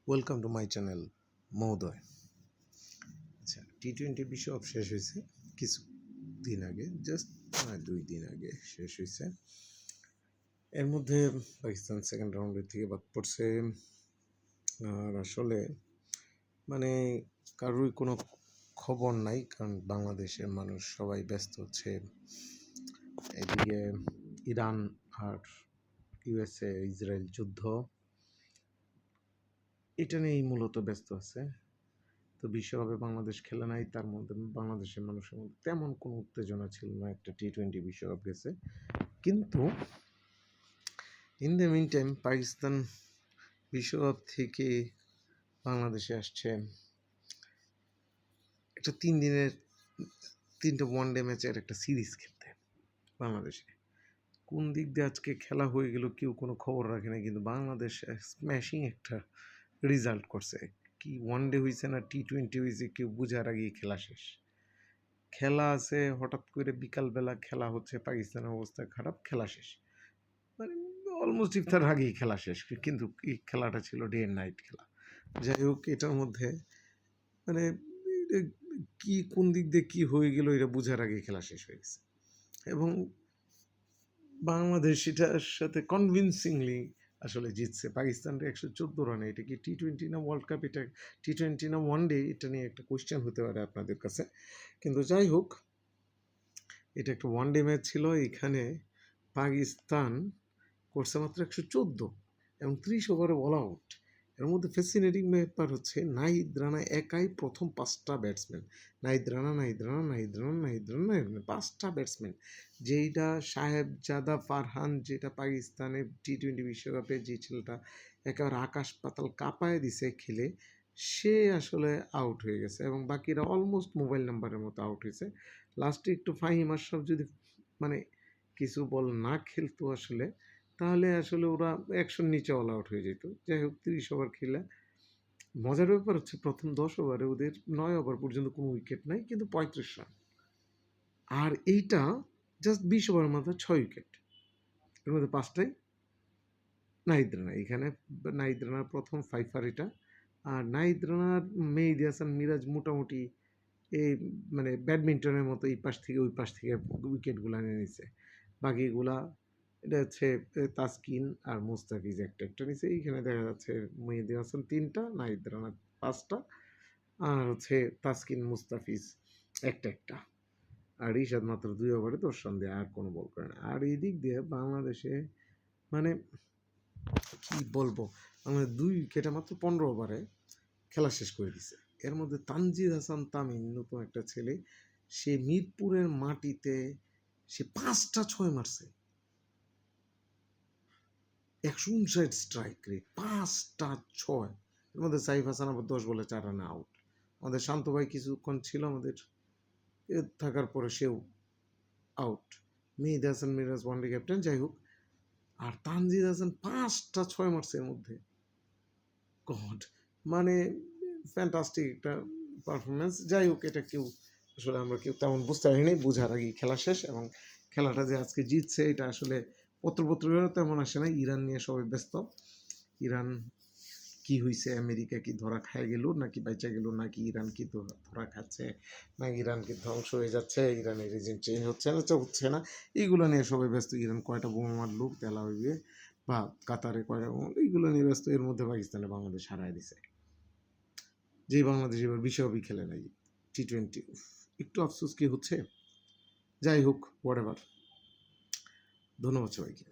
Welcome to my channel মহোদয়। আচ্ছা, টি-20 বিশ্বকাপ শেষ হয়েছে কিছু দিন আগে, জাস্ট 2 দিন আগে শেষ হয়েছে। এর মধ্যে পাকিস্তান সেকেন্ড রাউন্ডের থেকে বাদ পড়ছে। আর আসলে মানে কারোরই কোনো খবর নাই, কারণ বাংলাদেশের মানুষ সবাই ব্যস্ত হচ্ছে এদিকে ইরান আর ইউএসএ ইসরায়েল যুদ্ধ, এটা নিয়েই মূলত ব্যস্ত আছে। তো বিশ্বকাপে বাংলাদেশ খেলে নাই, তার মধ্যে বাংলাদেশের মানুষের মধ্যে তেমন কোনো উত্তেজনা ছিল না। একটা টি-20 বিশ্বকাপ গেছে, কিন্তু in the mean time Pakistan বিশ্বকাপ থেকে বাংলাদেশে আসছে একটা 3 দিনের 3টা ওয়ানডে ম্যাচের একটা সিরিজ খেলতে। বাংলাদেশে কোন দিক দিয়ে আজকে খেলা হয়ে গেল কেউ কোনো খবর রাখে না, কিন্তু বাংলাদেশ স্ম্যাশিং একটা রেজাল্ট করছে। কি ওয়ানডে হয়েছে না টি-20 হয়েছে কেউ বুঝার আগেই খেলা শেষ। খেলা আছে, হঠাৎ করে বিকালবেলা খেলা হচ্ছে, পাকিস্তানের অবস্থা খারাপ, খেলা শেষ, মানে অলমোস্ট ইফতার আগেই খেলা শেষ। কিন্তু এই খেলাটা ছিল ডে অ্যান্ড নাইট খেলা। যাই হোক, এটার মধ্যে মানে কি কোন দিক দিয়ে কী হয়ে গেল এটা বোঝার আগেই খেলা শেষ হয়ে গেছে, এবং বাংলাদেশ এটার সাথে কনভিনসিংলি আসলে জিতছে। পাকিস্তানটা 114 রানে। এটা কি টি-20 না ওয়ার্ল্ড কাপ, এটা টি-20 না ওয়ানডে, এটা নিয়ে একটা কোয়েশ্চেন হতে পারে আপনাদের কাছে। কিন্তু যাই হোক, এটা একটা ওয়ানডে ম্যাচ ছিল। এখানে পাকিস্তান করছে মাত্র 114 এবং 30 ওভারে অল আউট। এর মধ্যে ফ্যাসিনেটিং ব্যাপার হচ্ছে নাহিদ রানা একাই প্রথম 5টা ব্যাটসম্যান, নাহিদ রানা 5টা ব্যাটসম্যান, যেইটা সাহেবজাদা ফারহান, যেটা পাকিস্তানের টি-20 বিশ্বকাপে যে ছেলেটা একেবারে আকাশ পাতাল কাঁপায় দিছে খেলে, সে আসলে আউট হয়ে গেছে এবং বাকিরা অলমোস্ট মোবাইল নাম্বারের মতো আউট হয়েছে। লাস্টে একটু ফাহিম আশরাফ যদি মানে কিছু বল না খেলতো আসলে, তাহলে আসলে ওরা 100-র নিচে অল আউট হয়ে যেত। যাই হোক, 30 ওভার খেলে মজার ব্যাপার হচ্ছে প্রথম 10 ওভারে ওদের 9 ওভার পর্যন্ত কোনো উইকেট নাই, কিন্তু 35 রান। আর এইটা জাস্ট 20 ওভারের মধ্যে 6 উইকেট, এর মধ্যে 5টাই নাহিদ রানা। এখানে নাহিদ রানার প্রথম ফাইফার এটা। আর নাহিদ রানার মেহেদী হাসান মিরাজ মোটামুটি এই মানে ব্যাডমিন্টনের মতো এই পাশ থেকে ওই পাশ থেকে উইকেটগুলো নিয়ে নিছে। বাকিগুলা এটা হচ্ছে তাসকিন আর মুস্তাফিজ একটা একটা নিচে। এইখানে দেখা যাচ্ছে মেহেদী হাসান 3টা, নাহিদ রানা 5টা, আর হচ্ছে তাসকিন মুস্তাফিজ একটা একটা, আর রিশাদ মাত্র 2 ওভারে 10 রান দিয়ে আর কোনো বল করে না। আর এই দিক দিয়ে বাংলাদেশে মানে কি বলবো, আমাদের 2 উইকেটে মাত্র 15 ওভারে খেলা শেষ করে দিছে। এর মধ্যে তানজিদ হাসান তামিম, নতুন একটা ছেলে, সে মিরপুরের মাটিতে সে 5টা 6 মারছে, 159 স্ট্রাইক রেট, 5টা 6। এর মধ্যে সাইফ হাসান আবার 10 বলে 4 রানে আউট। আমাদের শান্ত ভাই কিছুক্ষণ ছিল আমাদের থাকার পরে সেও আউট। মেহেদী হাসান মিরাজ ওয়ানডে ক্যাপ্টেন। যাই হোক, আর তানজিদ হাসান 5টা 6 মারছে এর মধ্যে। গড, মানে ফ্যান্টাস্টিক একটা পারফরমেন্স। যাই হোক, এটা কেউ আসলে আমরা কেউ তেমন বুঝতে পারিনি, বোঝার আগেই খেলা শেষ। এবং খেলাটা যে আজকে জিতছে এটা আসলে পত্রপত্রিকারও তেমন আসে না। ইরান নিয়ে সবাই ব্যস্ত। ইরান কি হয়েছে, আমেরিকা কি ধরা খায় গেল নাকি বাইচা গেল, নাকি ইরান কি ধরা খাচ্ছে, নাকি ইরান কি ধ্বংস হয়ে যাচ্ছে, ইরানের রিজিম চেঞ্জ হচ্ছে না হচ্ছে না, এইগুলো নিয়ে সবাই ব্যস্ত। ইরান কয়টা বোমা মারল তেল আবিবে, বা কাতারে কয়টা বোমা, এইগুলো নিয়ে ব্যস্ত। এর মধ্যে পাকিস্তানে বাংলাদেশ হারায় দিছে, যেই বাংলাদেশ এবার বিশ্বকাপই খেলে নাই, টি-20। একটু আফসোস কি হচ্ছে। যাই হোক, হোয়াট এভার। ধন্যবাদ সবাইকে।